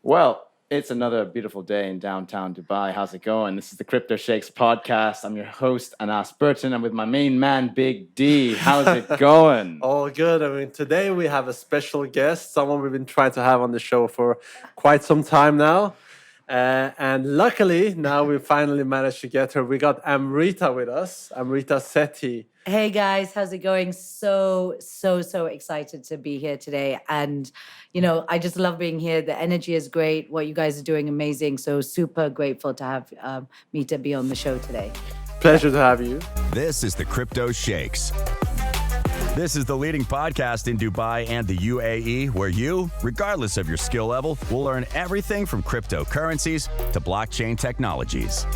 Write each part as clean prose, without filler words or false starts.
Well, it's another beautiful day in downtown Dubai. How's it going? This is the Crypto Sheikhs Podcast. I'm your host, Anas Burton. I'm with my main man, Big D. How's it going? All good. I mean, today we have a special guest, someone we've been trying to have on the show for quite some time now. And luckily, now we finally managed to get her. We got Amrita with us, Amrita Sethi. Hey guys, how's it going? So excited to be here today. And, I just love being here. The energy is great. What you guys are doing, amazing. So super grateful to have me to be on the show today. Pleasure to have you. This is the Crypto Sheikhs. This is the leading podcast in Dubai and the UAE, where you, regardless of your skill level, will learn everything from cryptocurrencies to blockchain technologies.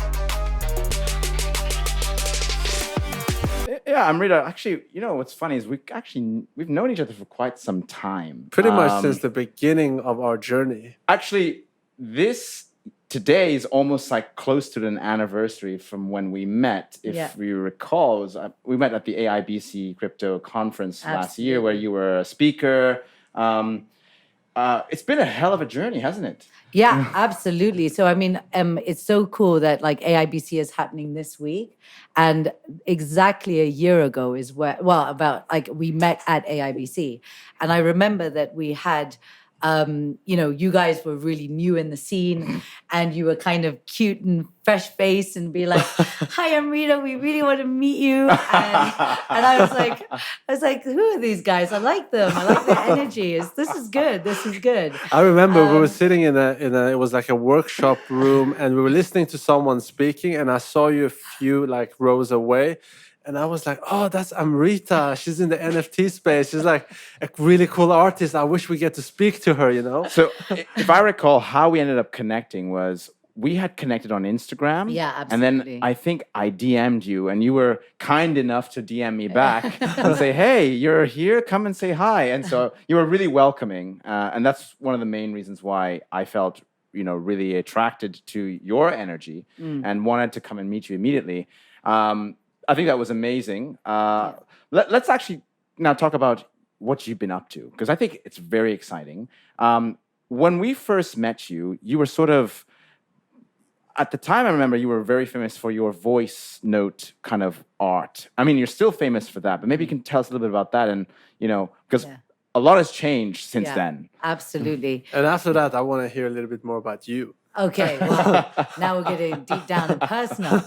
Yeah, Amrita, actually, what's funny is we've known each other for quite some time. Pretty much since the beginning of our journey. Actually, today is almost like close to an anniversary from when we met. If you recall, we met at the AIBC crypto conference last year where you were a speaker. It's been a hell of a journey, hasn't it? Yeah, absolutely. So, it's so cool that AIBC is happening this week. And exactly a year ago is we met at AIBC. And I remember that we had, you guys were really new in the scene and you were kind of cute and fresh faced and be like, hi, Amrita, we really want to meet you. And I was like, who are these guys? I like them. I like their energy. This is good. This is good. I remember we were sitting in it was like a workshop room and we were listening to someone speaking and I saw you a few rows away. And I was like, oh, that's Amrita. She's in the NFT space. She's like a really cool artist. I wish we get to speak to her, So if I recall, how we ended up connecting was we had connected on Instagram. Yeah, absolutely. And then I think I DM'd you and you were kind enough to DM me back and say, hey, you're here, come and say hi. And so you were really welcoming. And that's one of the main reasons why I felt, really attracted to your energy and wanted to come and meet you immediately. I think that was amazing. Let's actually now talk about what you've been up to, because I think it's very exciting. When we first met you, you were sort of, at the time, I remember you were very famous for your voice note kind of art. I mean, you're still famous for that, but maybe you can tell us a little bit about that. And, because a lot has changed since then. Absolutely. And after that, I want to hear a little bit more about you. Okay, well, now we're getting deep down and personal.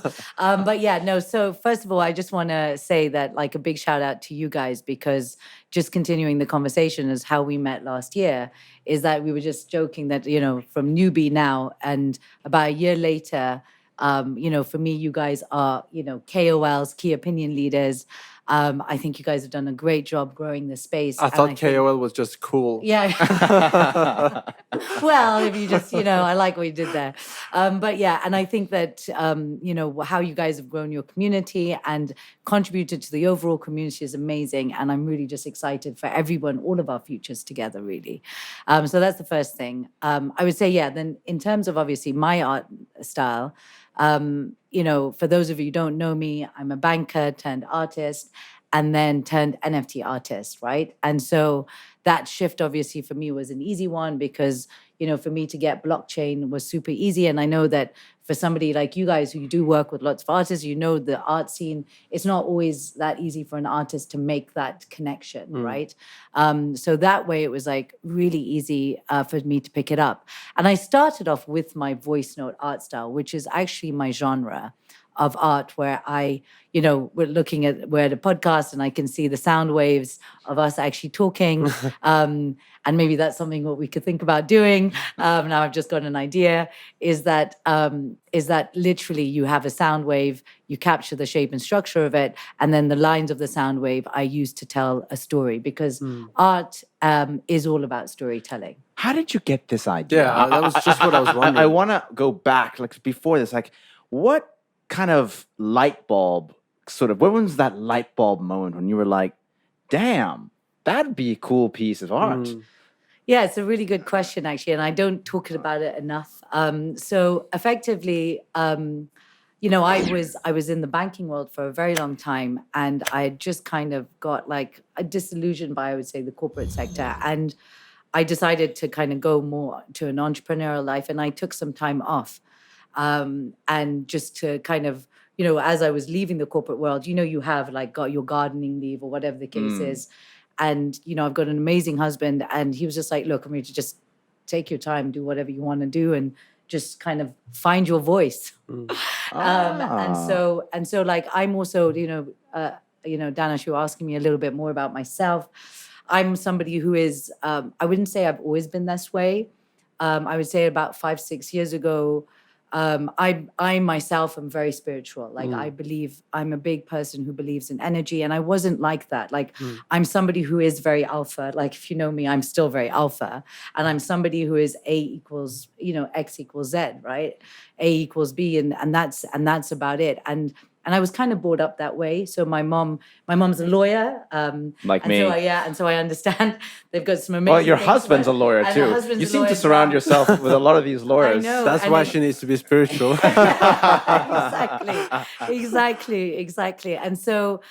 So first of all, I just want to say that a big shout out to you guys, because just continuing the conversation is how we met last year, is that we were just joking that, from newbie now and about a year later, for me, you guys are, KOLs, key opinion leaders. I think you guys have done a great job growing the space. I thought KOL was just cool. Yeah. Well, if you just, I like what you did there. And I think that, how you guys have grown your community and contributed to the overall community is amazing. And I'm really just excited for everyone, all of our futures together, really. So that's the first thing. I would say, then in terms of obviously my art style, for those of you who don't know me, I'm a banker turned artist and then turned NFT artist, right? And so that shift obviously for me was an easy one because, for me to get blockchain was super easy. And I know that for somebody like you guys who do work with lots of artists, the art scene, it's not always that easy for an artist to make that connection, right? So that way it was really easy for me to pick it up. And I started off with my voice note art style, which is actually my genre of art, where we're looking at, we're at a podcast and I can see the sound waves of us actually talking. And maybe that's something what we could think about doing. Now I've just got an idea, is that literally you have a sound wave, you capture the shape and structure of it, and then the lines of the sound wave I use to tell a story, because art is all about storytelling. How did you get this idea? Yeah, that was just what I was wondering. I want to go back, before this, what kind of light bulb when was that light bulb moment when you were like, damn, that'd be a cool piece of art? Yeah, it's a really good question, actually, and I don't talk about it enough. So effectively, I was in the banking world for a very long time, and I had just kind of got disillusioned by, I would say, the corporate sector. And I decided to kind of go more to an entrepreneurial life, and I took some time off. And just to kind of, as I was leaving the corporate world, you have like got your gardening leave or whatever the case is. And, I've got an amazing husband, and he was just like, look, Amrita, just take your time, do whatever you want to do, and just kind of find your voice. And so like, I'm also, Danish, you're asking me a little bit more about myself. I'm somebody who is, I wouldn't say I've always been this way. I would say about 5-6 years ago, I myself am very spiritual. Like I believe, I'm a big person who believes in energy, and I wasn't like that. Like I'm somebody who is very alpha. Like if you know me, I'm still very alpha, and I'm somebody who is A equals, X equals Z, right? A equals B, and that's about it. And I was kind of brought up that way. So my mom's a lawyer. Like me. So I understand. They've got some amazing. Well, your husband's a lawyer too. You seem to surround yourself with a lot of these lawyers. I know. That's why she needs to be spiritual. Exactly. And so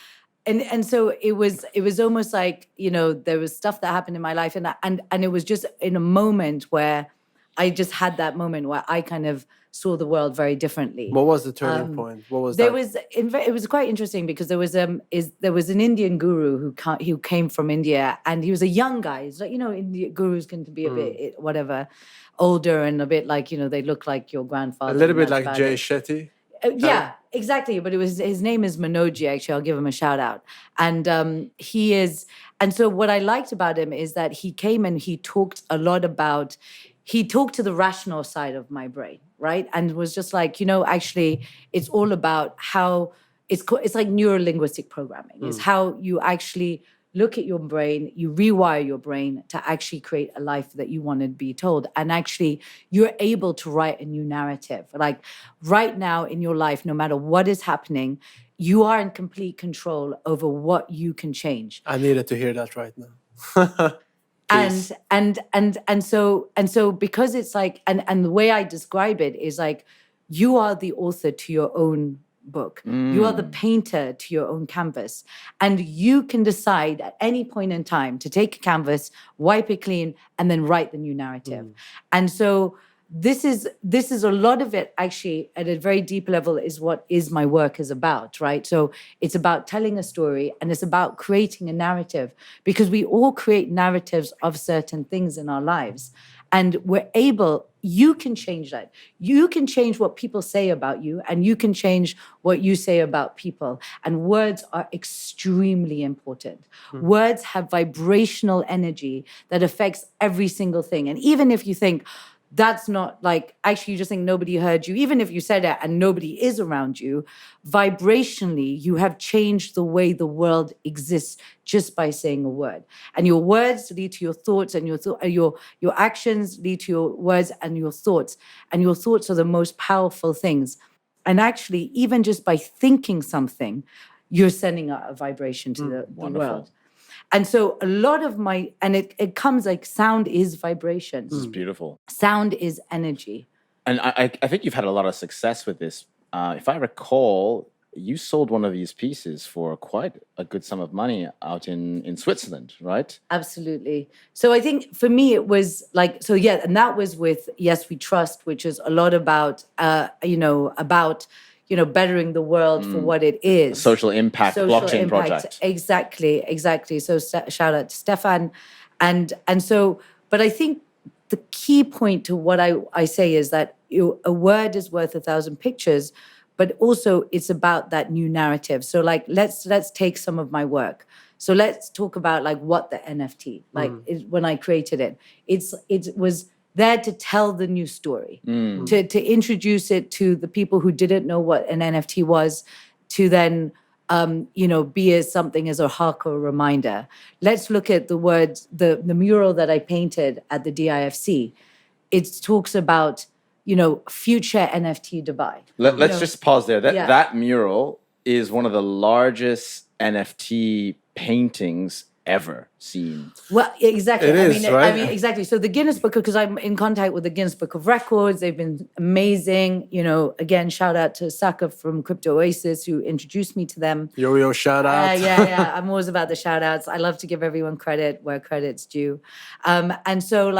it was almost like, there was stuff that happened in my life, and it was just in a moment where I just had that moment where I kind of saw the world very differently. What was the turning point? What was that? It was quite interesting because there was an Indian guru who came from India, and he was a young guy. He's like, Indian gurus can be a bit whatever, older and a bit like, they look like your grandfather. A little bit like Jay Shetty. Yeah, exactly. But his name is Manoji. Actually, I'll give him a shout out. And he is. And so what I liked about him is that he came and he talked a lot about. He talked to the rational side of my brain, right? And was just like, actually, it's all about how it's like neuro-linguistic programming. It's how you actually look at your brain, you rewire your brain to actually create a life that you want to be told. And actually, you're able to write a new narrative. Like right now in your life, no matter what is happening, you are in complete control over what you can change. I needed to hear that right now. And so because it's like, and the way I describe it is like, you are the author to your own book. You are the painter to your own canvas. And you can decide at any point in time to take a canvas, wipe it clean, and then write the new narrative. And so this is a lot of it actually at a very deep level is what is my work is about, right? So it's about telling a story, and it's about creating a narrative, because we all create narratives of certain things in our lives. And you can change that. You can change what people say about you, and you can change what you say about people. And words are extremely important. Words have vibrational energy that affects every single thing. And even if you think, that's not like, actually you just think nobody heard you, even if you said it and nobody is around you, vibrationally, you have changed the way the world exists just by saying a word. And your words lead to your thoughts, and your actions lead to your words and your thoughts. And your thoughts are the most powerful things. And actually, even just by thinking something, you're sending out a vibration to the world. And so a lot of it comes like sound is vibration. This is beautiful. Sound is energy. And I think you've had a lot of success with this. If I recall, you sold one of these pieces for quite a good sum of money out in Switzerland, right? Absolutely. So I think for me it was like, so yeah, and that was with Yes We Trust, which is a lot about, bettering the world for what it is. Social impact blockchain project. Exactly. So shout out to Stefan. And so, but I think the key point to what I say is that a word is worth 1,000 pictures, but also it's about that new narrative. So like, let's take some of my work. So let's talk about like what the NFT, when I created it, it was there to tell the new story, to introduce it to the people who didn't know what an NFT was, to then, be something as a hardcore reminder. Let's look at the words, the mural that I painted at the DIFC. It talks about, future NFT Dubai. Let's just pause there. That mural is one of the largest NFT paintings ever seen. Well, exactly. It is, right? I mean, exactly. So the Guinness Book, because I'm in contact with the Guinness Book of Records, they've been amazing. You know, again, shout out to Saka from Crypto Oasis who introduced me to them. Yo, shout out. Yeah. I'm always about the shout outs. I love to give everyone credit where credit's due. And so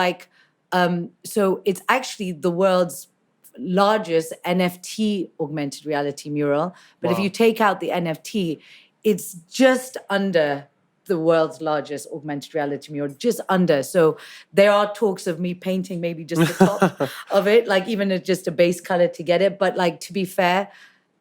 so it's actually the world's largest NFT augmented reality mural. But if you take out the NFT, it's just under the world's largest augmented reality mural, just under. So there are talks of me painting maybe just the top of it, like even just a base color to get it. But like, to be fair,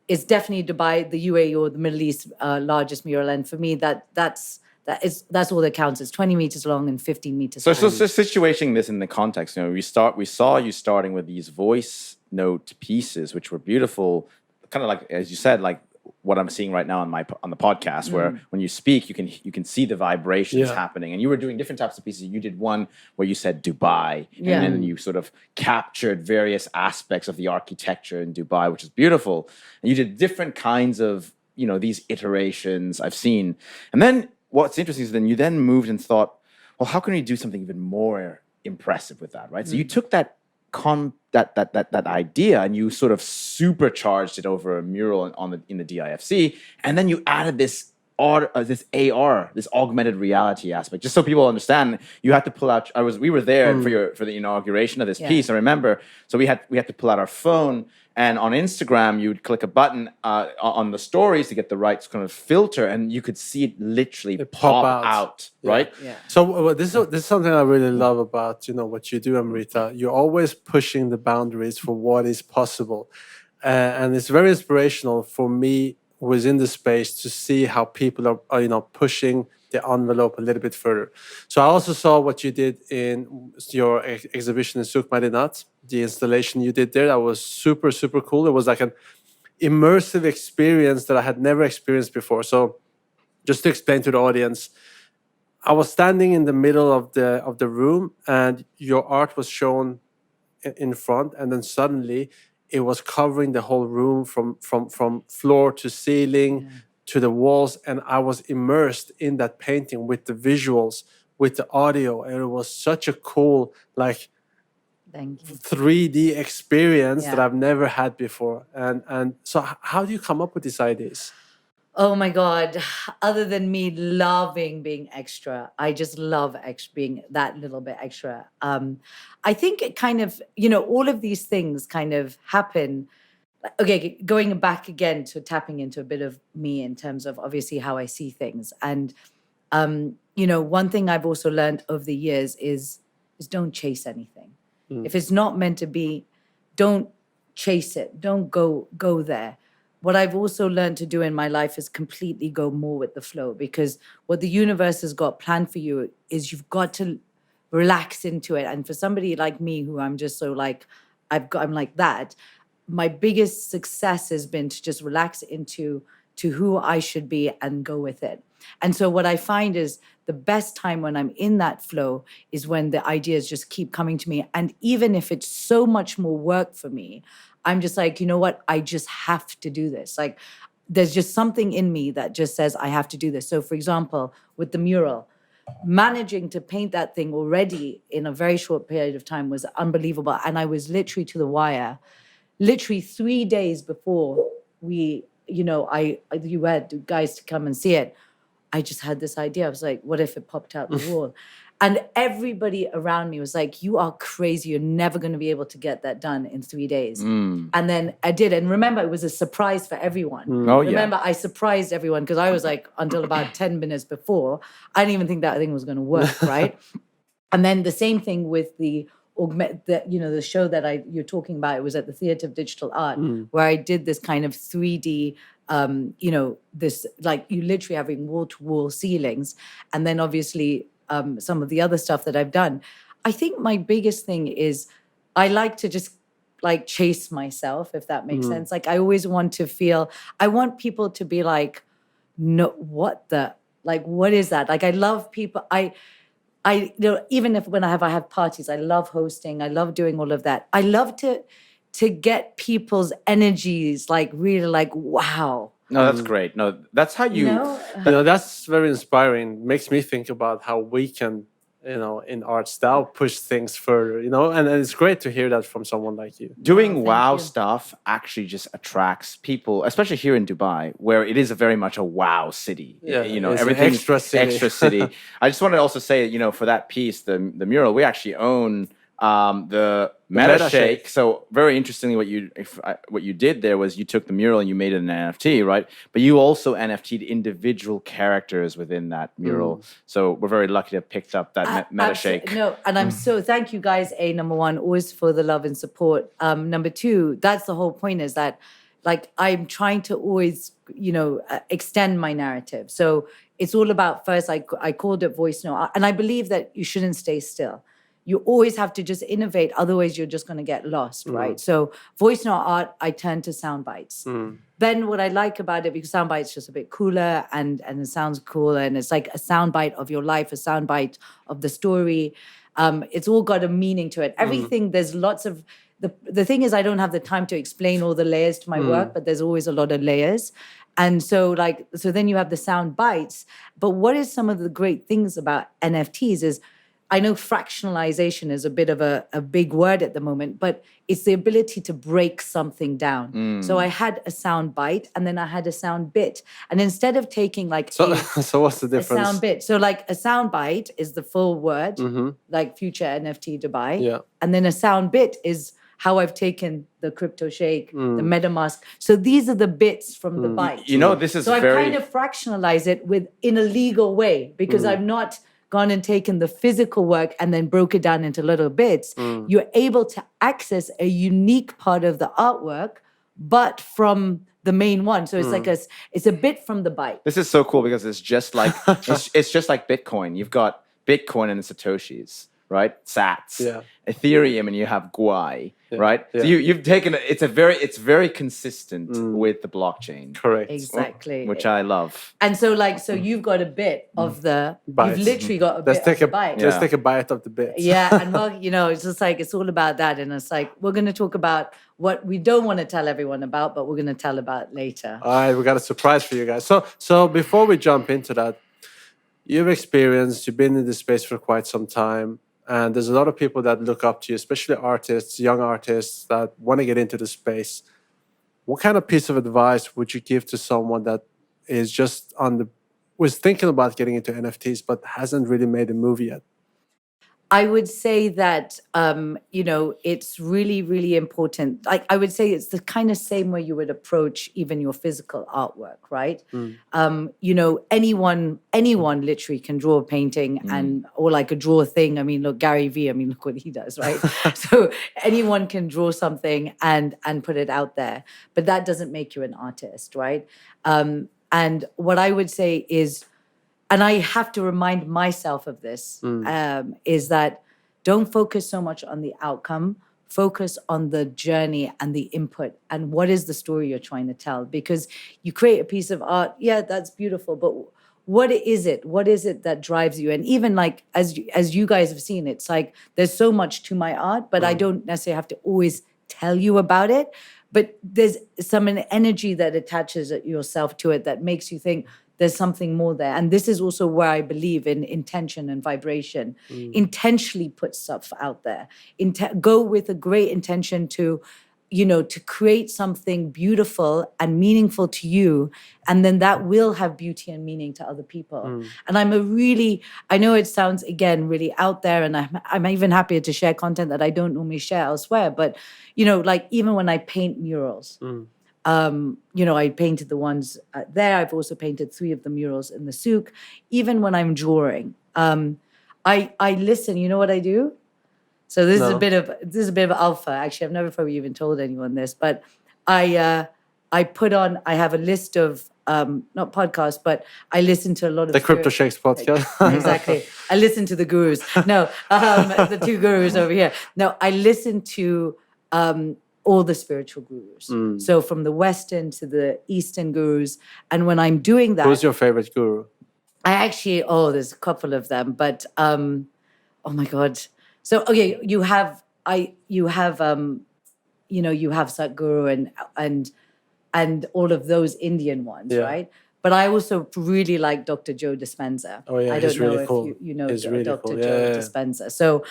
it's definitely Dubai, the UAE or the Middle East largest mural. And for me, that's all that counts. It's 20 meters long and 15 meters So high. situating this in the context, you know, we saw you starting with these voice note pieces, which were beautiful, kind of like, as you said, like what I'm seeing right now on the podcast, where when you speak, you can see the vibrations happening. And you were doing different types of pieces. You did one where you said Dubai, and then you sort of captured various aspects of the architecture in Dubai, which is beautiful. And you did different kinds of, you know, these iterations I've seen. And then what's interesting is then you then moved and thought, well, how can we do something even more impressive with that, right? So you took that idea and you sort of supercharged it over a mural in the DIFC, and then you added this AR, this augmented reality aspect. Just so people understand, you had to pull out. We were there for the inauguration of this piece. I remember, so we had to pull out our phone, and on Instagram you would click a button on the stories to get the right kind of filter, and you could see it literally pop out. Right? Yeah. So this is something I really love about, you know, what you do, Amrita. You're always pushing the boundaries for what is possible, and it's very inspirational for me within the space to see how people are you know, pushing the envelope a little bit further. So I also saw what you did in your exhibition in Souk Madinat, the installation you did there. That was super, super cool. It was like an immersive experience that I had never experienced before. So just to explain to the audience, I was standing in the middle of the room, and your art was shown in front, and then suddenly it was covering the whole room from floor to ceiling to the walls, and I was immersed in that painting with the visuals, with the audio, and it was such a cool, like, Thank you. 3D experience that I've never had before. And so how do you come up with these ideas? Oh my God. Other than me loving being extra, I just love being that little bit extra. I think it kind of, you know, all of these things kind of happen. Okay, going back again to tapping into a bit of me in terms of obviously how I see things. And, you know, one thing I've also learned over the years is don't chase anything. If it's not meant to be, don't chase it. Don't go there. What I've also learned to do in my life is completely go more with the flow, because what the universe has got planned for you is you've got to relax into it. And for somebody like me, who I'm just so like, I'm like that, my biggest success has been to just relax into who I should be and go with it. And so what I find is the best time when I'm in that flow is when the ideas just keep coming to me. And even if it's so much more work for me, I'm just like, you know what? I just have to do this. Like, there's just something in me that just says I have to do this. So for example, with the mural, managing to paint that thing already in a very short period of time was unbelievable. And I was literally to the wire, literally 3 days before we, you know, you had guys to come and see it. I just had this idea. I was like, what if it popped out the wall? And everybody around me was like, you are crazy. You're never going to be able to get that done in 3 days. And then I did. And remember, it was a surprise for everyone. Remember, I surprised everyone because I was like, until about 10 minutes before, I didn't even think that thing was going to work, right? And then the same thing with the show that you're talking about. It was at the Theatre of Digital Art, where I did this kind of 3D, this, like, you literally having wall-to-wall ceilings. And then obviously some of the other stuff that I've done. I think my biggest thing is I like to just like chase myself, if that makes sense. Like, I always want to feel, I want people to be like, no, what is that? Like, I love people. I you know, even if when I have parties, I love hosting. I love doing all of that. I love to get people's energies like really like, wow. No, that's great. No, that's how you. That's very inspiring. Makes me think about how we can, in Arts DAO push things further, and it's great to hear that from someone like you. Doing wow you. stuff actually just attracts people, especially here in Dubai, where it is very much a wow city. Yeah, it's everything extra city. Extra city. I just want to also say, for that piece, the mural, we actually own the MetaSheikh. So very interestingly, what you did there was you took the mural and you made it an NFT, right? But you also NFT'd individual characters within that mural. So we're very lucky to have picked up that MetaSheikh. No, and I'm so thank you guys. Number one, always for the love and support. Number two, that's the whole point. Is that like I'm trying to always extend my narrative. So it's all about first. I called it voice note, and I believe that you shouldn't stay still. You always have to just innovate. Otherwise, you're just going to get lost, right? So voice note art, I turn to sound bites. Then what I like about it, because sound bites just a bit cooler and it sounds cool. And it's like a sound bite of your life, a sound bite of the story. It's all got a meaning to it. Everything, there's lots of... The thing is, I don't have the time to explain all the layers to my work, but there's always a lot of layers. And so then you have the sound bites. But what is some of the great things about NFTs is... I know fractionalization is a bit of a big word at the moment, but it's the ability to break something down. So I had a sound bite and then I had a sound bit. And instead of taking So what's the difference? A sound bit. So like a sound bite is the full word, like future NFT Dubai. Yeah. And then a sound bit is how I've taken the Crypto Sheikh, the MetaMask. So these are the bits from the bite. This is so I've kind of fractionalized it in a legal way because I've not gone and taken the physical work and then broke it down into little bits. You're able to access a unique part of the artwork, but from the main one. So it's like it's a bit from the bite. This is so cool because it's just like it's just like Bitcoin. You've got Bitcoin and Satoshis, right? Sats. Yeah. Ethereum and you have Gwai, right? Yeah. So you've taken it's very consistent with the blockchain. Correct. Exactly. Which I love. And so you've got a bit of the Bites. You've literally got a bit of the bite. Let's take a bite of the bit. Yeah, and it's just like it's all about that. And it's like we're gonna talk about what we don't want to tell everyone about, but we're gonna tell about later. All right, we got a surprise for you guys. So before we jump into that, you've been in this space for quite some time. And there's a lot of people that look up to you, especially artists, young artists that want to get into the space. What kind of piece of advice would you give to someone that is just was thinking about getting into NFTs but hasn't really made a move yet? I would say that, it's really, really important. Like I would say it's the kind of same way you would approach even your physical artwork, right? Anyone literally can draw a painting or like a draw a thing. I mean, look, Gary Vee, look what he does, right? So anyone can draw something and put it out there, but that doesn't make you an artist, right? And what I would say is, and I have to remind myself of this, is that don't focus so much on the outcome. Focus on the journey and the input and what is the story you're trying to tell. Because you create a piece of art, yeah, that's beautiful, but what is it? What is it that drives you? And even like, as you guys have seen, it's like there's so much to my art, but I don't necessarily have to always tell you about it. But there's an energy that attaches yourself to it that makes you think, there's something more there. And this is also where I believe in intention and vibration. Intentionally put stuff out there. Go with a great intention to create something beautiful and meaningful to you. And then that will have beauty and meaning to other people. And I know it sounds, again, really out there. And I'm even happier to share content that I don't normally share elsewhere. But, like even when I paint murals, I painted the ones there. I've also painted 3 of the murals in the souk. Even when I'm drawing, I listen. You know what I do? So this is a bit of alpha. Actually, I've never probably even told anyone this, but I have a list of not podcasts, but I listen to a lot of the Crypto Sheikhs Podcast. Exactly. I listen to the gurus. No, the 2 gurus over here. No, I listen to all the spiritual gurus. So from the Western to the Eastern gurus. And when I'm doing that... Who's your favorite guru? There's a couple of them, but, oh my God. So, okay, you have Satguru and and all of those Indian ones, Yeah. right? But I also really like Dr. Joe Dispenza. Oh, yeah, I don't he's know really if cool. you know He's really Dr. cool. Joe Yeah. Dispenza. So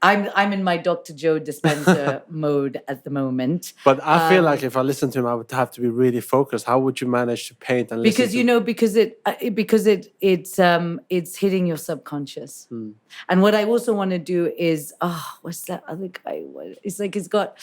I'm in my Dr. Joe Dispenza mode at the moment. But I feel like if I listen to him, I would have to be really focused. How would you manage to paint and Because listen it's hitting your subconscious. And what I also want to do is what's that other guy? It's like he's got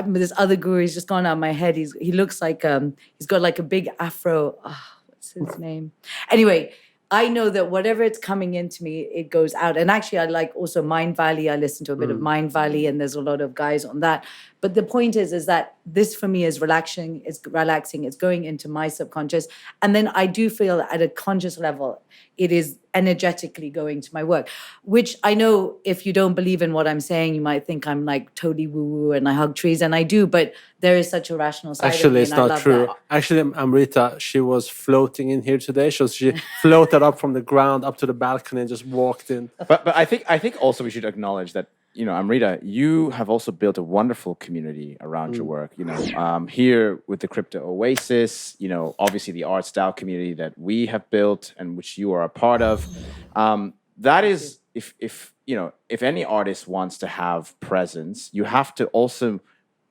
this other guru. He's just gone out of my head. He looks like he's got like a big afro. What's his name? Anyway. I know that whatever it's coming into me, it goes out. And actually, I like also Mind Valley. I listen to a bit of Mind Valley, and there's a lot of guys on that. But the point is that this for me is relaxing. It's relaxing. It's going into my subconscious. And then I do feel at a conscious level, it is energetically going to my work, which I know if you don't believe in what I'm saying, you might think I'm like totally woo-woo and I hug trees, and I do, but there is such a rational side of Actually, me, it's and I not love true. that. Actually, Amrita, she was floating in here today. So she floated up from the ground up to the balcony and just walked in. But I think also we should acknowledge that, you know, Amrita, you have also built a wonderful community around your work. You know, here with the Crypto Oasis, you know, obviously the Arts DAO community that we have built and which you are a part of. That is, if you know, if any artist wants to have presence, you have to also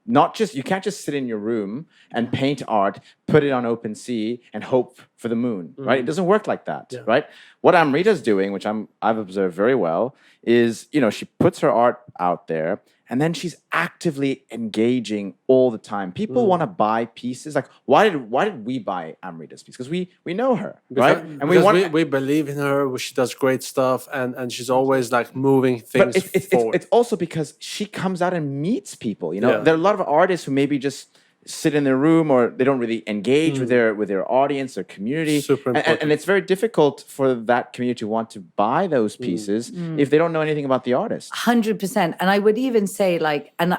you can't just sit in your room and paint art, put it on OpenSea and hope for the moon, right? It doesn't work like that, right? What Amrita's doing, which I've observed very well, is, you know, she puts her art out there and then she's actively engaging all the time. People want to buy pieces. Like, why did we buy Amrita's piece? Because we know her, right? And we believe in her. She does great stuff, and she's always like moving things but forward. it's also because she comes out and meets people. You know, Yeah. there are a lot of artists who maybe just sit in their room or they don't really engage with their audience, their community. Super important. And it's very difficult for that community to want to buy those pieces if they don't know anything about the artist. 100%. And I would even say like, and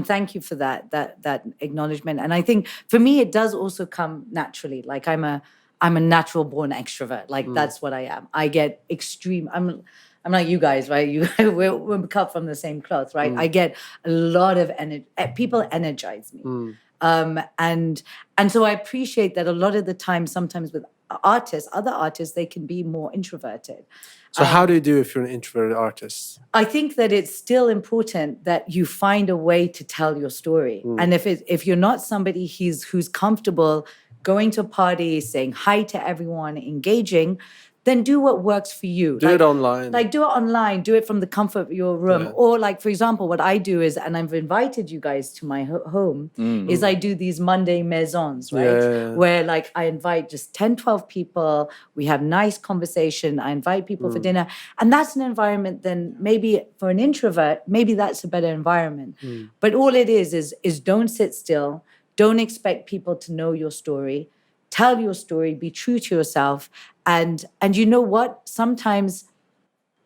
thank you for that acknowledgement. And I think for me, it does also come naturally. Like I'm a natural born extrovert. Like that's what I am. I get extreme. I'm like you guys, right? We're cut from the same cloth, right? I get a lot of energy. People energize me. And so I appreciate that a lot of the time, sometimes with other artists, they can be more introverted. So how do you do if you're an introverted artist? I think that it's still important that you find a way to tell your story. And if you're not somebody who's comfortable going to a party, saying hi to everyone, engaging, then do what works for you. Do it online. Like do it online, do it from the comfort of your room. Yeah. Or like, for example, what I do is, and I've invited you guys to my home, is I do these Monday maisons, right? Yeah. Where like I invite just 10, 12 people, we have nice conversation, I invite people for dinner. And that's an environment then maybe for an introvert, maybe that's a better environment. But all it is don't sit still, don't expect people to know your story. Tell your story, be true to yourself. And you know what? Sometimes,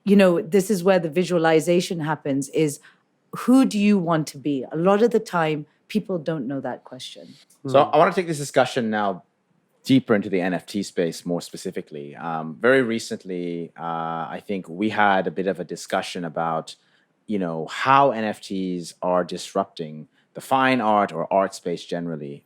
you know, this is where the visualization happens, is who do you want to be? A lot of the time, people don't know that question. So I want to take this discussion now deeper into the NFT space more specifically. Very recently, I think we had a bit of a discussion about, you know, how NFTs are disrupting the fine art or art space generally.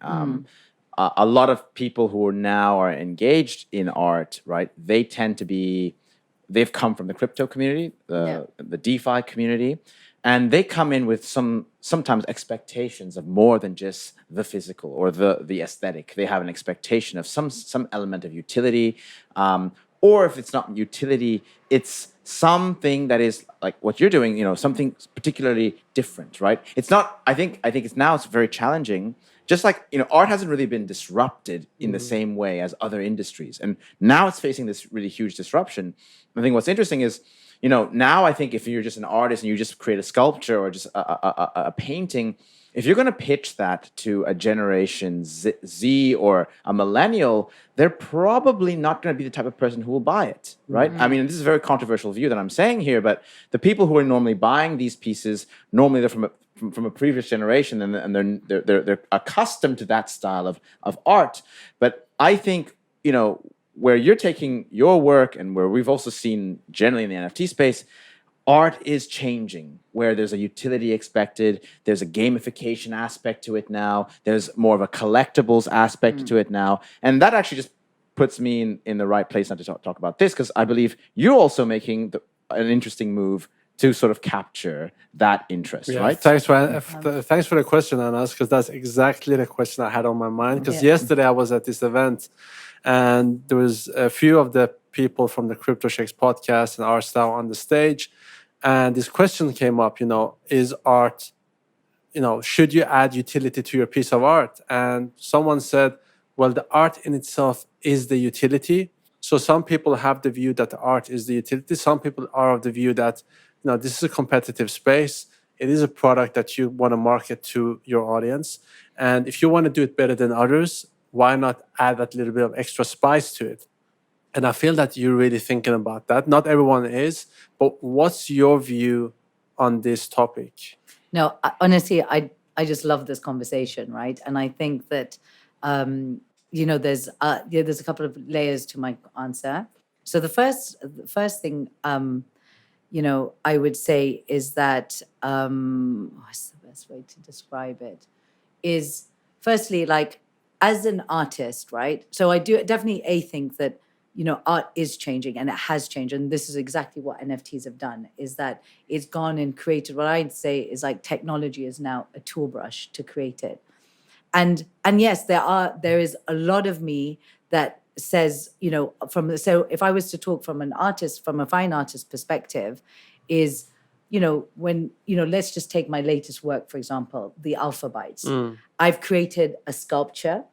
A lot of people who are engaged in art, right? They've come from the crypto community, the DeFi community, and they come in with sometimes expectations of more than just the physical or the aesthetic. They have an expectation of some element of utility, or if it's not utility, it's something that is like what you're doing, you know, something particularly different, right? It's not. I think it's very challenging. Just like, you know, art hasn't really been disrupted in the same way as other industries. And now it's facing this really huge disruption. I think what's interesting is, you know, now I think if you're just an artist and you just create a sculpture or just a painting, if you're going to pitch that to a generation Z or a millennial, they're probably not going to be the type of person who will buy it, right? I mean, this is a very controversial view that I'm saying here, but the people who are normally buying these pieces, normally they're from a previous generation, and they're accustomed to that style of art. But I think, you know, where you're taking your work and where we've also seen generally in the NFT space, art is changing, where there's a utility expected, there's a gamification aspect to it now, there's more of a collectibles aspect to it now. And that actually just puts me in the right place now to talk about this, because I believe you're also making an interesting move to sort of capture that interest, right? Thanks for the question, Anas, because that's exactly the question I had on my mind. Because yesterday I was at this event, and there was a few of the people from the Crypto Sheikhs Podcast and Arts DAO on the stage, and this question came up, is art, should you add utility to your piece of art? And someone said, well, the art in itself is the utility. So some people have the view that the art is the utility. Some people are of the view that, this is a competitive space. It is a product that you want to market to your audience. And if you want to do it better than others, why not add that little bit of extra spice to it? And I feel that you're really thinking about that. Not everyone is, but what's your view on this topic? No, honestly, I just love this conversation, right? And I think that, there's a couple of layers to my answer. So the first thing, I would say is that, what's the best way to describe it? Is firstly, like, as an artist, right? So I do definitely think that, art is changing, and it has changed. And this is exactly what NFTs have done, is that it's gone and created what I'd say is like technology is now a tool brush to create it. And yes, there is a lot of me that says, so if I was to talk from a fine artist perspective, is, when, let's just take my latest work, for example, the AlphaBYTE. I've created a sculpture.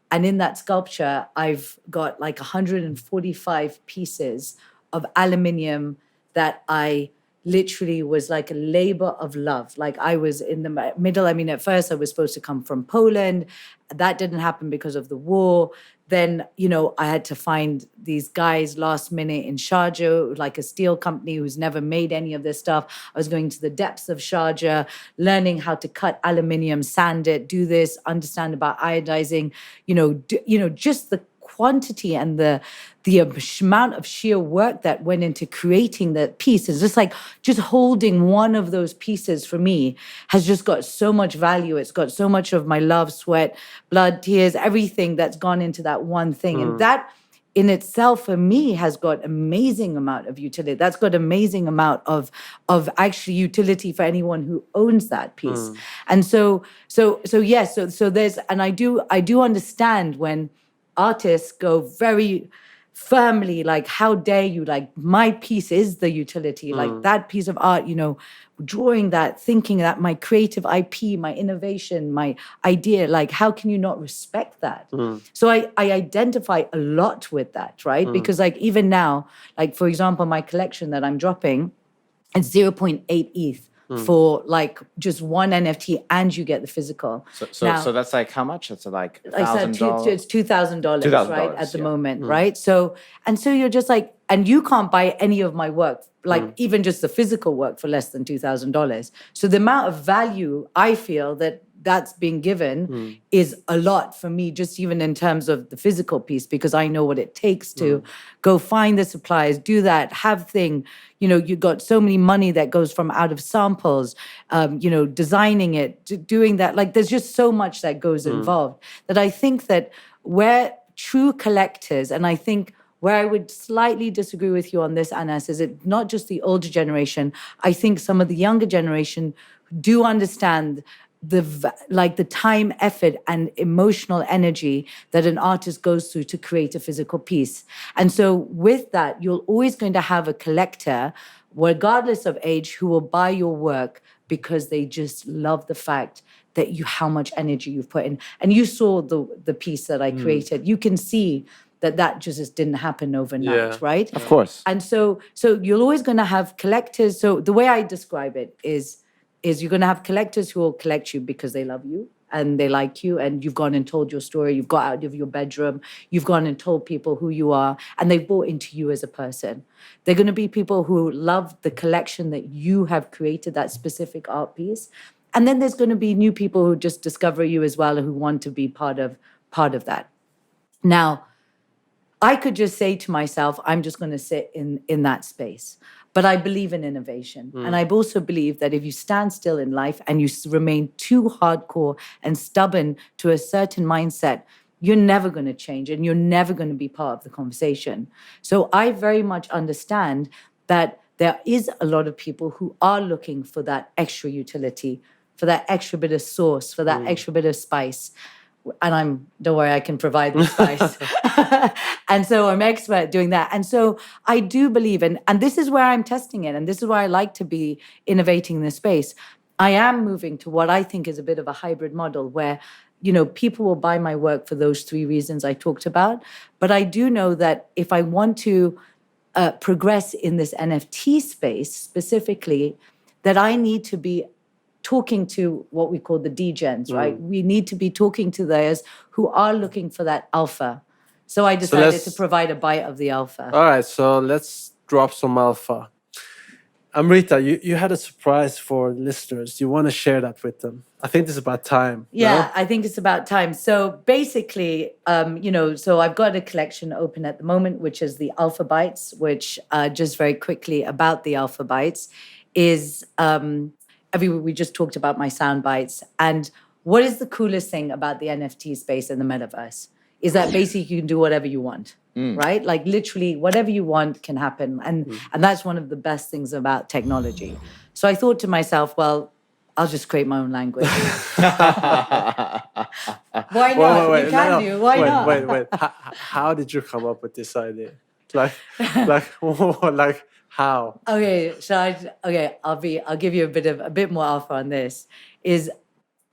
And in that sculpture, I've got like 145 pieces of aluminium that I literally was like a labor of love. Like I was in the middle. I mean, at first I was supposed to come from Poland. That didn't happen because of the war. Then, I had to find these guys last minute in Sharjah, like a steel company who's never made any of this stuff. I was going to the depths of Sharjah, learning how to cut aluminium, sand it, do this, understand about iodizing, just the quantity and the amount of sheer work that went into creating that piece. Is just like just holding one of those pieces for me has just got so much value. It's got so much of my love, sweat, blood, tears, everything that's gone into that one thing. And that in itself for me has got amazing amount of utility. That's got amazing amount of actually utility for anyone who owns that piece. And so yes, so there's, and I do understand when artists go very firmly, like, how dare you, like, my piece is the utility, like that piece of art, drawing that, thinking that my creative IP, my innovation, my idea, like, how can you not respect that? So I identify a lot with that, right? Because like even now, like for example, my collection that I'm dropping, it's 0.8 ETH. For like just one NFT, and you get the physical. So that's like how much? It's like $1,000. It's $2,000, right, at the moment, right? So you're just like, and you can't buy any of my work, like even just the physical work, for less than $2,000. So the amount of value I feel that's being given is a lot for me, just even in terms of the physical piece, because I know what it takes to go find the suppliers, do that, have thing. You got so many money that goes from out of samples, designing it, doing that. Like there's just so much that goes involved that I think that where true collectors, and I think where I would slightly disagree with you on this, Anas, is it not just the older generation. I think some of the younger generation do understand the time, effort, and emotional energy that an artist goes through to create a physical piece. And so with that, you're always going to have a collector, regardless of age, who will buy your work because they just love the fact that how much energy you've put in. And you saw the piece that I created. You can see that just didn't happen overnight, right? Of course. And so you're always going to have collectors. So the way I describe it is you're going to have collectors who will collect you because they love you and they like you, and you've gone and told your story, you've got out of your bedroom, you've gone and told people who you are, and they've bought into you as a person. They're going to be people who love the collection that you have created, that specific art piece. And then there's going to be new people who just discover you as well, who want to be part of that. Now, I could just say to myself, I'm just going to sit in that space. But I believe in innovation. And I also believe that if you stand still in life and you remain too hardcore and stubborn to a certain mindset, you're never going to change and you're never going to be part of the conversation. So I very much understand that there is a lot of people who are looking for that extra utility, for that extra bit of sauce, for that extra bit of spice. And don't worry, I can provide the spice. And so I'm expert at doing that. And so I do believe, and this is where I'm testing it, and this is where I like to be innovating in this space. I am moving to what I think is a bit of a hybrid model where, people will buy my work for those 3 reasons I talked about. But I do know that if I want to progress in this NFT space specifically, that I need to be talking to what we call the degens, right? We need to be talking to those who are looking for that alpha. So I decided to provide a bite of the alpha. All right, so let's drop some alpha. Amrita, you had a surprise for listeners. You want to share that with them? I think it's about time. Yeah, no? I think it's about time. So basically, so I've got a collection open at the moment, which is the AlphaBYTEs, which just very quickly about the AlphaBYTEs is... we just talked about my sound bites. And what is the coolest thing about the NFT space and the metaverse is that basically you can do whatever you want, right? Like literally whatever you want can happen. And that's one of the best things about technology. So I thought to myself, well, I'll just create my own language. Why not? Wait, you can do. Why not? Wait. How did you come up with this idea? Like, how? Okay, I'll give you a bit more alpha on this. Is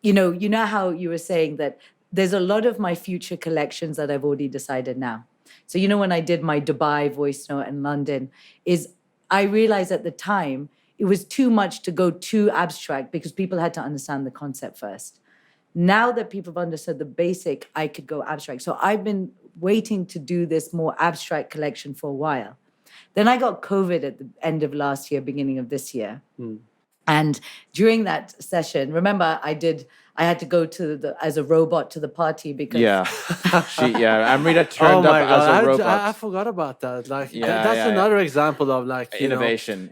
you know how you were saying that there's a lot of my future collections that I've already decided now. So when I did my Dubai voice note in London, I realized at the time it was too much to go too abstract because people had to understand the concept first. Now that people have understood the basic, I could go abstract. So I've been waiting to do this more abstract collection for a while. Then I got COVID at the end of last year, beginning of this year. And during that session, remember, I had to go as a robot to the party because... Amrita turned up as a robot. I forgot about that. That's another example of innovation.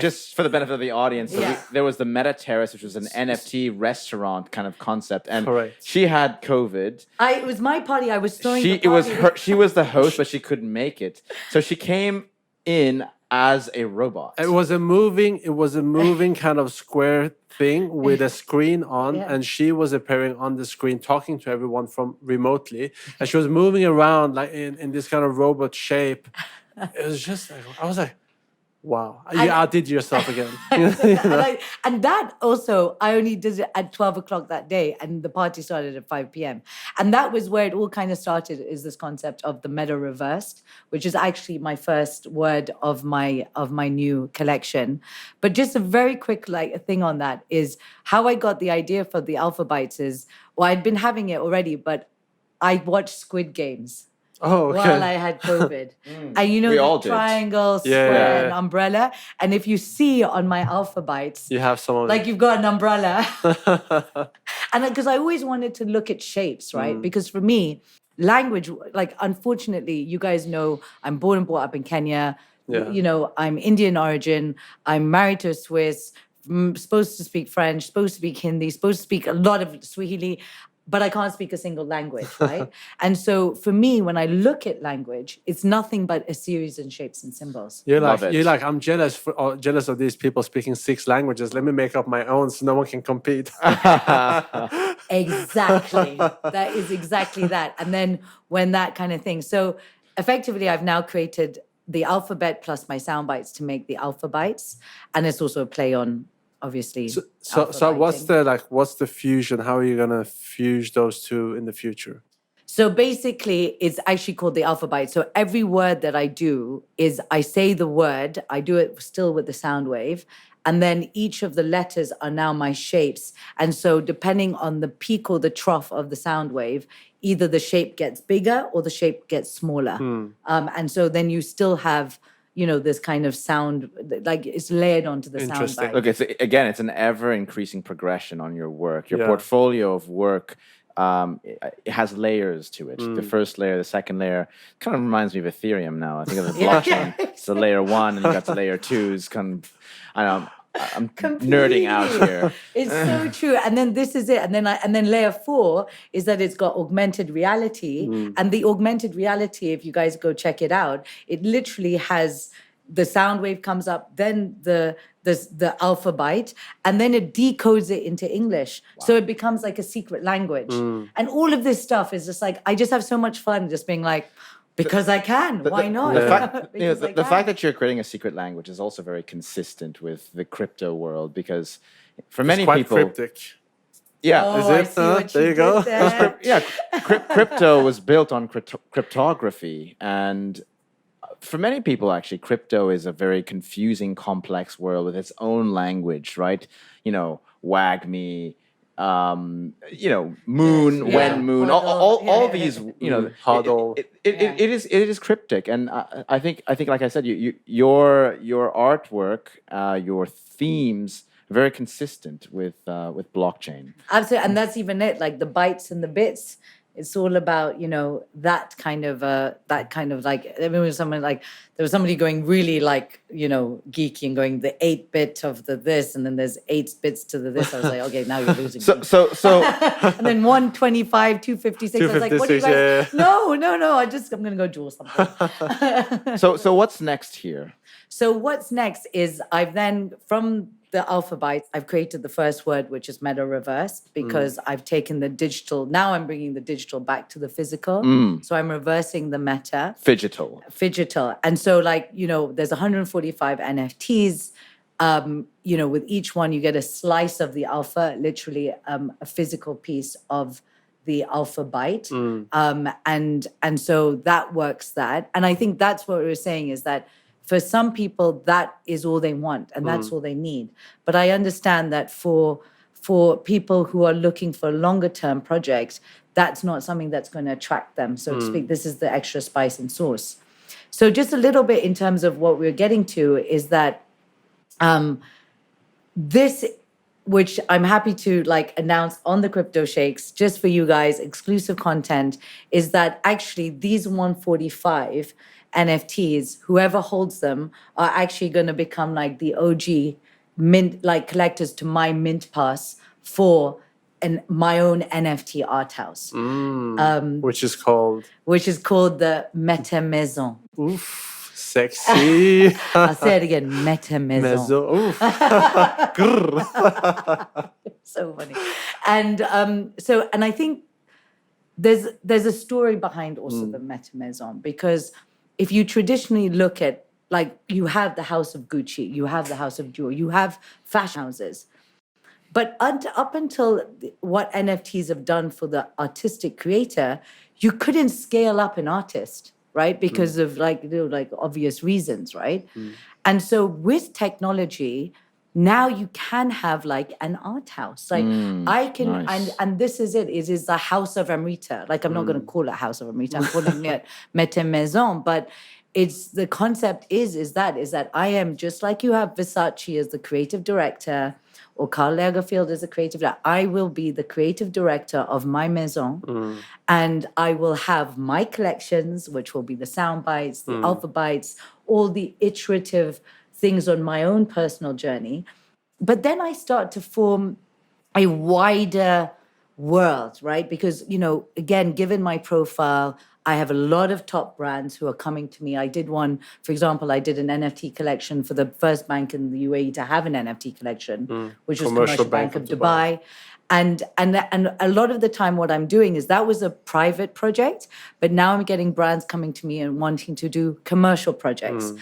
Just for the benefit of the audience, there was the Meta Terrace, which was an NFT restaurant kind of concept, and she had COVID. It was my party. I was throwing the party. She was the host, but she couldn't make it, so she came in as a robot. It was a moving kind of square thing with a screen on, and she was appearing on the screen talking to everyone from remotely, and she was moving around like in this kind of robot shape. It was just I was like, wow, you outdid yourself again. And that also, I only did it at 12 o'clock that day, and the party started at 5 p.m. And that was where it all kind of started, is this concept of the MetaREVERSED, which is actually my first word of my new collection. But just a very quick thing on that is how I got the idea for the AlphaBYTEs is, I'd been having it already, but I watched Squid Games. While I had COVID. And the triangle, square, and umbrella. And if you see on my AlphaBYTEs, you have some of you've got an umbrella. And because I always wanted to look at shapes, right? Because for me, language, unfortunately, you guys know I'm born and brought up in Kenya. I'm Indian origin. I'm married to a Swiss. I'm supposed to speak French, supposed to speak Hindi, supposed to speak a lot of Swahili. But I can't speak a single language, right? And so for me, when I look at language, it's nothing but a series of shapes and symbols. You're like, I'm jealous of these people speaking 6 languages. Let me make up my own so no one can compete. Exactly. That is exactly that. And then when that kind of thing. So effectively, I've now created the alphabet plus my sound bites to make the AlphaBYTEs. And it's also a play on, obviously. So what's the fusion? How are you gonna fuse those two in the future? So basically, it's actually called the AlphaBYTE. So every word that I do is I say the word, I do it still with the sound wave, and then each of the letters are now my shapes. And so depending on the peak or the trough of the sound wave, either the shape gets bigger or the shape gets smaller. And so then you still have this kind of sound, it's layered onto the sound bite. Look, it's an ever-increasing progression on your work. Your portfolio of work it has layers to it. The first layer, the second layer, kind of reminds me of Ethereum now. I think of the blockchain. It's the layer 1, and you got the layer 2. It's kind of, I don't know, I'm nerding out here. It's so true. And then this is it. And then layer 4 is that it's got augmented reality. And the augmented reality, if you guys go check it out, it literally has the sound wave comes up, then the AlphaBYTE, and then it decodes it into English. Wow. So it becomes like a secret language. And all of this stuff is just like, I just have so much fun just being like, because I can, why not? The fact that you're creating a secret language is also very consistent with the crypto world, because for many it's quite people, cryptic. Yeah, oh, I see what there you go. Yeah, crypto was built on cryptography, and for many people, actually, crypto is a very confusing, complex world with its own language, right? You know, WAGMI, you know, moon, when moon, all these, you know, HODL. It is cryptic, and I think, like I said, your artwork, your themes, are very consistent with blockchain. Absolutely, and that's even it. Like the bytes and the bits. It's all about, you know, that kind of like, I mean, there was somebody going really like, you know, geeky and going the 8-bit of the this, and then there's 8 bits to the this. I was like, okay, now you're losing me. So And then 125, 256. I was like, what do you guys? Yeah. No. I'm going to go draw something. So what's next here? So what's next is I've then, from the AlphaBYTE, I've created the first word, which is MetaREVERSED, because I've taken the digital, now I'm bringing the digital back to the physical. So I'm reversing the meta. Phygital. And so, like, you know, there's 145 NFTs. You know, with each one, you get a slice of the alpha, literally a physical piece of the AlphaBYTE. And so that works that. And I think that's what we were saying, is that for some people, that is all they want and that's all they need. But I understand that for people who are looking for longer term projects, that's not something that's going to attract them, so to speak. This is the extra spice and sauce. So just a little bit in terms of what we're getting to is that this, which I'm happy to like announce on the Crypto Sheikhs, just for you guys, exclusive content, is that actually these 145 NFTs, whoever holds them, are actually going to become like the OG mint, like collectors to my mint pass for my own NFT art house, which is called the MetaMAISON. Oof, sexy. I'll say it again, MetaMAISON. Oof. So funny, and I think there's a story behind also the MetaMAISON, because if you traditionally look at, like, you have the house of Gucci, you have the house of Dior, you have fashion houses. But up until what NFTs have done for the artistic creator, you couldn't scale up an artist, right? Because of like obvious reasons, right? And so with technology, now you can have like an art house. Like I can, nice. and this is it, is the house of Amrita. Like I'm not going to call it House of Amrita, I'm calling it MetaMAISON. But it's, the concept is that I am, just like you have Versace as the creative director or Karl Lagerfeld as the creative director, I will be the creative director of my maison. And I will have my collections, which will be the sound bites, the AlphaBYTEs, all the iterative things on my own personal journey. But then I start to form a wider world, right? Because, you know, again, given my profile, I have a lot of top brands who are coming to me. I did one, for example, I did an NFT collection for the first bank in the UAE to have an NFT collection, which was Commercial Bank of Dubai. And a lot of the time what I'm doing is, that was a private project, but now I'm getting brands coming to me and wanting to do commercial projects.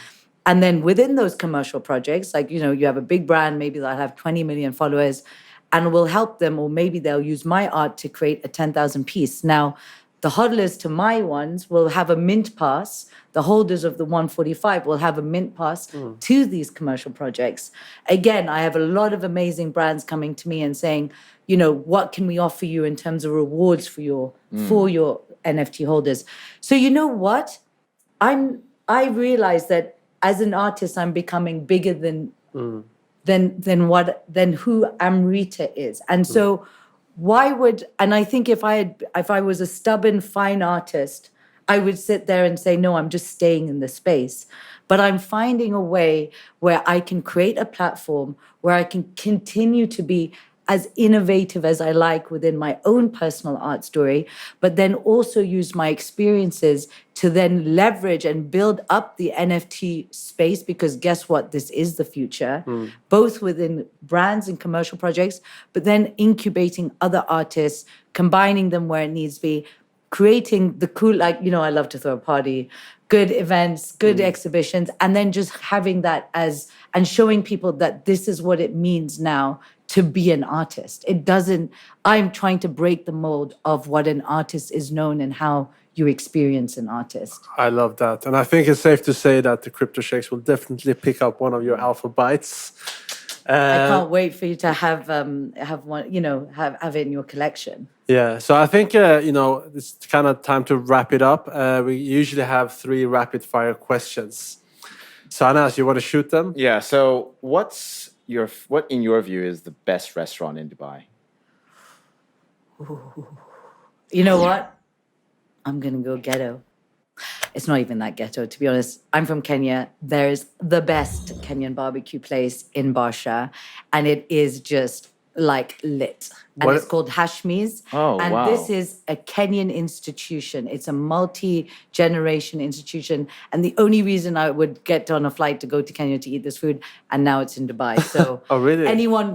And then within those commercial projects, like, you know, you have a big brand, maybe they'll have 20 million followers, and we'll help them, or maybe they'll use my art to create a 10,000 piece. Now, the hodlers to my ones will have a mint pass. The holders of the 145 will have a mint pass to these commercial projects. Again, I have a lot of amazing brands coming to me and saying, you know, what can we offer you in terms of rewards for your NFT holders? So you know what? I realize that as an artist, I'm becoming bigger than who Amrita is. And so and I think if I was a stubborn fine artist, I would sit there and say, no, I'm just staying in the space. But I'm finding a way where I can create a platform where I can continue to be as innovative as I like within my own personal art story, but then also use my experiences to then leverage and build up the NFT space, because guess what? This is the future, both within brands and commercial projects, but then incubating other artists, combining them where it needs to be, creating the cool, like, I love to throw a party, good events, good exhibitions, and then just having that and showing people that this is what it means now to be an artist. I'm trying to break the mold of what an artist is known and how you experience an artist. I love that. And I think it's safe to say that the Crypto Sheikhs will definitely pick up one of your AlphaBYTEs. I can't wait for you to have one, have it in your collection. Yeah, so I think, it's kind of time to wrap it up. We usually have 3 rapid fire questions. So Anas, you want to shoot them? Yeah. So what in your view is the best restaurant in Dubai? You know what? I'm going to go ghetto. It's not even that ghetto, to be honest. I'm from Kenya. There is the best Kenyan barbecue place in Barsha, and it is just like lit. And it's called Hashmi's. Oh, and wow. this is a Kenyan institution. It's a multi-generation institution. And the only reason I would get on a flight to go to Kenya to eat this food, and now it's in Dubai. So Oh, really?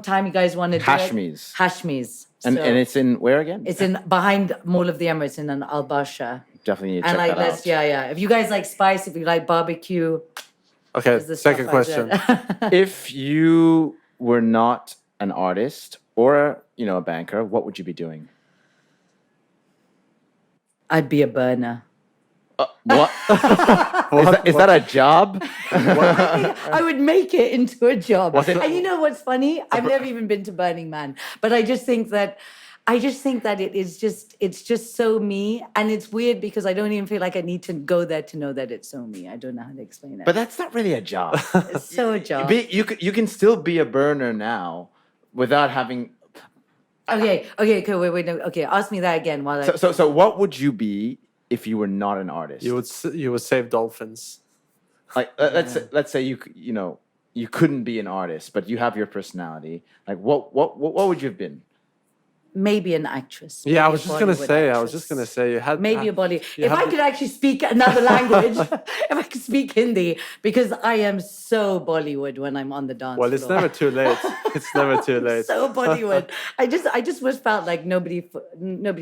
time you guys want to do Hashmi's. it. Hashmi's. And So it's in where again? it's in behind Mall of the Emirates in Al Barsha. Definitely need to And check like that that's out. If you guys like spice, if you like barbecue, Okay, is the stuff second I question. said. If you were not an artist or a banker, what would you be doing? I'd be a burner. What? Is that a job? I would make it into a job. Was it- And you know what's funny? I've never even been to Burning Man, but I just think that it's just so me, and it's weird because I don't even feel like I need to go there to know that it's so me. I don't know how to explain it. But that's not really a job. it's so a job. You can still be a burner now without having. Okay, wait, no, okay. Ask me that again while I. So what would you be if you were not an artist? You would save dolphins. Like let's say you couldn't be an artist, but you have your personality. Like what would you have been? Maybe an actress. Yeah, I Maybe was a just gonna Bollywood say. I actress. was just gonna say you had Maybe a Bollywood. you If had I the- could actually speak another language, if I could speak Hindi, because I am so Bollywood when I'm on the dance Well, it's floor. never too late. It's never too late. So Bollywood. I just was felt like nobody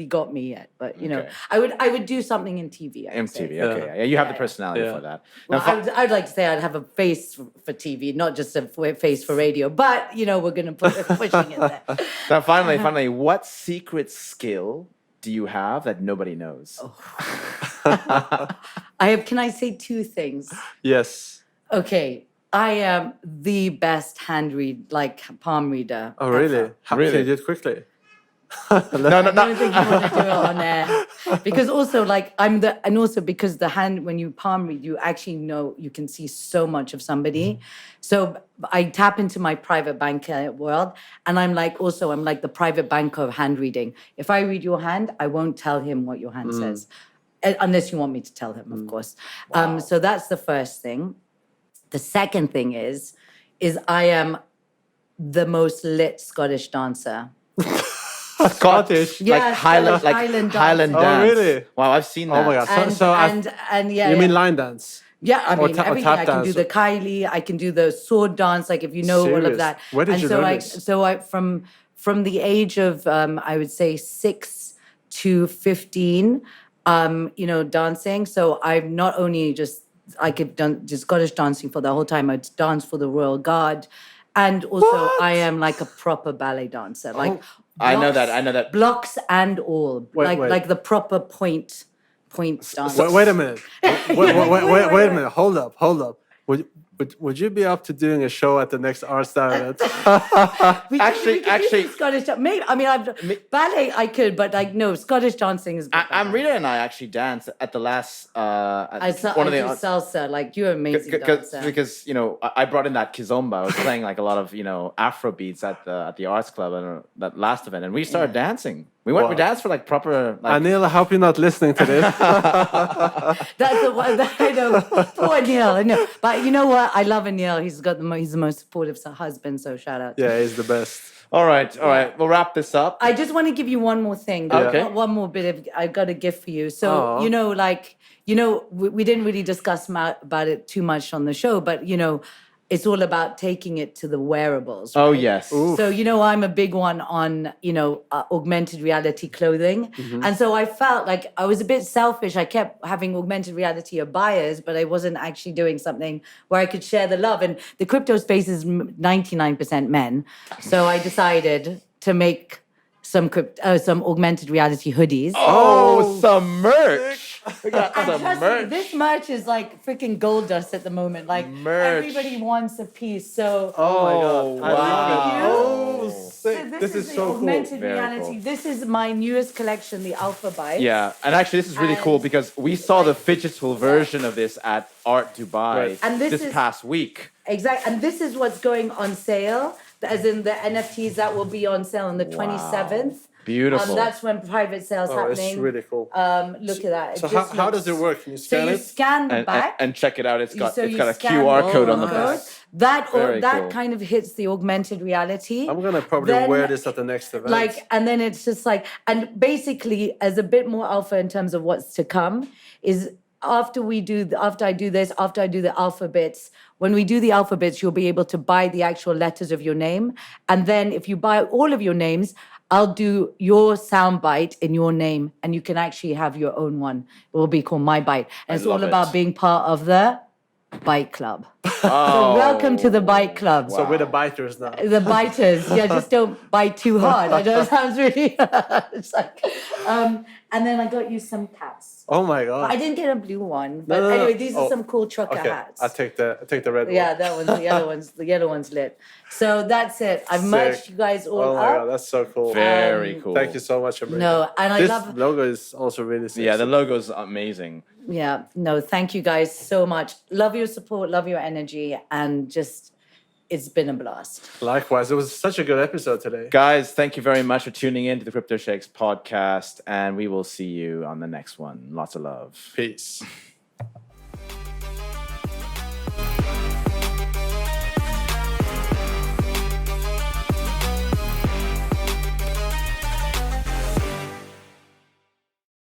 got me yet. But Okay. I would do something in TV. I would say. MTV. Okay, yeah, you have the personality Yeah. for that. Well, Now, I'd like to say I'd have a face for TV, not just a face for radio. But we're going to put pushing it there. now finally, what secret skill do you have that nobody knows? Can I say 2 things? Yes. Okay, I am the best palm reader. Oh, really? How Really? can you do it quickly? No. I don't think you want to do it on air. Because also, because the hand, when you palm read, you actually know, you can see so much of somebody. So I tap into my private banker world, and I'm like the private banker of hand reading. If I read your hand, I won't tell him what your hand says, unless you want me to tell him, of course. So that's the first thing. The second thing is I am the most lit Scottish dancer. Scottish, Yeah, like Highland, Scottish Highland Highland dance. dance. Oh, really? Wow, I've seen that. Oh my god! And, So yeah, you mean yeah. line dance? Yeah, I Or mean, or everything. tap I can do dance. the Kylie, I can do the sword dance, like if you know all Serious? of that. Where did and you so learn I, this? so I from the age of I would say 6 to 15, dancing. So I've not only I could just Scottish dancing for the whole time. I'd dance for the Royal Guard, and also I am like a proper ballet dancer. Like I know that. blocks and all, Wait. like the proper point dance. Wait a minute. Wait a minute. Hold up. Would you be up to doing a show at the next Arts DAO event? We Actually- could use Scottish. Maybe I mean, ballet I could, but like no, Scottish dancing is. Amrita and I actually danced at the last I do salsa. Like you're an amazing dancer. because I brought in that kizomba. I was playing like a lot of Afro beats at the Arts Club and that last event, and we started dancing. We danced for like proper. Like, Anil, I hope you're not listening to this. That's the one that I know. Poor Neil. I know, but you know what? I love Anil. He's the most supportive husband. So shout out. Yeah, he's the best. all right. We'll wrap this up. I just want to give you one more thing. Okay. One more bit of. I've got a gift for you. So Aw. we didn't really discuss about it too much on the show, but it's all about taking it to the wearables. Oh right? yes. Oof. So I'm a big one on augmented reality clothing, and so I felt like I was a bit selfish. I kept having augmented reality buyers, but I wasn't actually doing something where I could share the love. And the crypto space is 99% men, so I decided to make some augmented reality hoodies. Oh, some merch. We got And some trust me, merch. this merch is like freaking gold dust at the moment. Like Merch. everybody wants a piece. So Oh my God. I love it. wow. Oh, So sick. This is the so cool. augmented Very reality. cool. This is my newest collection, the AlphaBYTE. Yeah, and actually this is really cool And- because we saw the digital version of this at Art Dubai Right. And this is- past week. Exactly. And this is what's going on sale, as in the NFTs that will be on sale on the 27th. Beautiful. That's when private sales Oh, it's happening. really cool. Look at that. It So just how does it looks- work? Can you So scan you it? scan the back. and check it out. It's got you a scan QR code the on the code. back. Very That cool. kind of hits the augmented reality. I'm gonna probably Then, wear this at the next event. and then it's just like, and basically, as a bit more alpha in terms of what's to come, is after I do the alphabets, when we do the alphabets, you'll be able to buy the actual letters of your name. And then if you buy all of your names, I'll do your soundbite in your name, and you can actually have your own one. It will be called My Bite. And it's all love it. about being part of the Bite Club. So Oh, welcome to the Bite Club. So we're the biters now. The biters, yeah, just don't bite too hard. I know it sounds really. It's like, and then I got you some caps. Oh my God. I didn't get a blue one, but no. anyway, these are Oh, some cool trucker Okay, hats. I'll take the red Yeah, one. that one's the yellow one's the yellow one's lit. So that's it. I've merged Sick. you guys all Oh my up. God, that's so cool. very cool. Thank you so much, Amrita. No, and I this love. logo is also really sick. Yeah, the logo's amazing. Yeah, no, thank you guys so much. Love your support, love your energy, and just it's been a blast. Likewise, it was such a good episode today. Guys, thank you very much for tuning in to the Crypto Sheikhs podcast, and we will see you on the next one. Lots of love. Peace.